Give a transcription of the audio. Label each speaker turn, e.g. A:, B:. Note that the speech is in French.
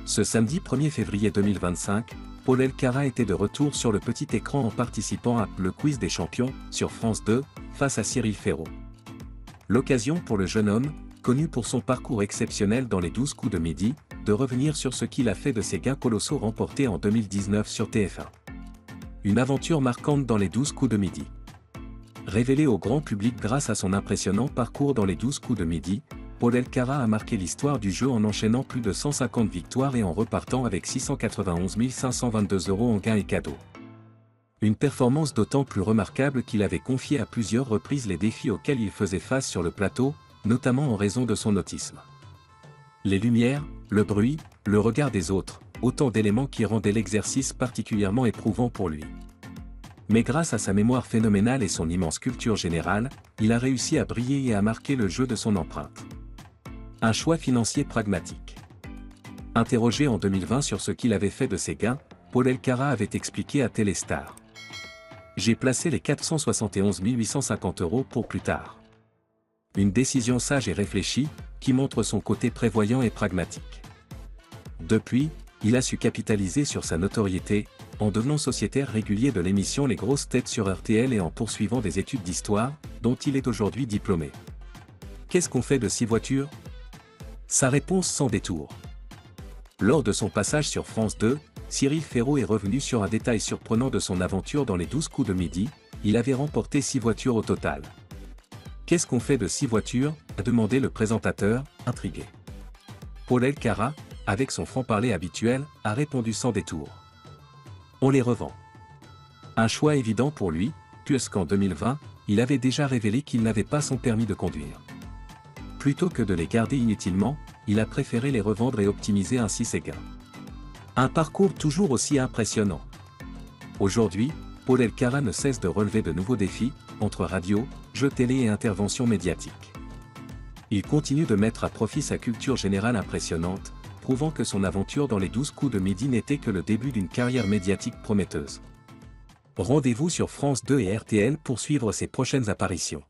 A: Ce samedi 1er février 2025, Paul Elkarat était de retour sur le petit écran en participant à Le Quiz des Champions sur France 2, face à Cyril Ferraud. L'occasion pour le jeune homme, connu pour son parcours exceptionnel dans les 12 coups de midi, de revenir sur ce qu'il a fait de ses gains colossaux remportés en 2019 sur TF1. Une aventure marquante dans les 12 coups de midi. Révélé au grand public grâce à son impressionnant parcours dans les 12 coups de midi, Paul Elkarat a marqué l'histoire du jeu en enchaînant plus de 150 victoires et en repartant avec 691 522 € en gains et cadeaux. Une performance d'autant plus remarquable qu'il avait confié à plusieurs reprises les défis auxquels il faisait face sur le plateau, notamment en raison de son autisme. Les lumières, le bruit, le regard des autres, autant d'éléments qui rendaient l'exercice particulièrement éprouvant pour lui. Mais grâce à sa mémoire phénoménale et son immense culture générale, il a réussi à briller et à marquer le jeu de son empreinte. Un choix financier pragmatique. Interrogé en 2020 sur ce qu'il avait fait de ses gains, Paul Elkarat avait expliqué à Téléstar. « J'ai placé les 471 850 € pour plus tard. » Une décision sage et réfléchie, qui montre son côté prévoyant et pragmatique. Depuis, il a su capitaliser sur sa notoriété, en devenant sociétaire régulier de l'émission Les Grosses Têtes sur RTL et en poursuivant des études d'histoire, dont il est aujourd'hui diplômé. Qu'est-ce qu'on fait de 6 voitures ? Sa réponse sans détour. Lors de son passage sur France 2, Cyril Ferraud est revenu sur un détail surprenant de son aventure dans les 12 coups de midi, il avait remporté 6 voitures au total. Qu'est-ce qu'on fait de 6 voitures ? A demandé le présentateur, intrigué. Paul Elkarat, avec son franc-parler habituel, a répondu sans détour. On les revend. Un choix évident pour lui, puisqu'en 2020, il avait déjà révélé qu'il n'avait pas son permis de conduire. Plutôt que de les garder inutilement, il a préféré les revendre et optimiser ainsi ses gains. Un parcours toujours aussi impressionnant. Aujourd'hui, Paul Elkarat ne cesse de relever de nouveaux défis, entre radio, jeux télé et interventions médiatiques. Il continue de mettre à profit sa culture générale impressionnante, prouvant que son aventure dans les 12 coups de midi n'était que le début d'une carrière médiatique prometteuse. Rendez-vous sur France 2 et RTL pour suivre ses prochaines apparitions.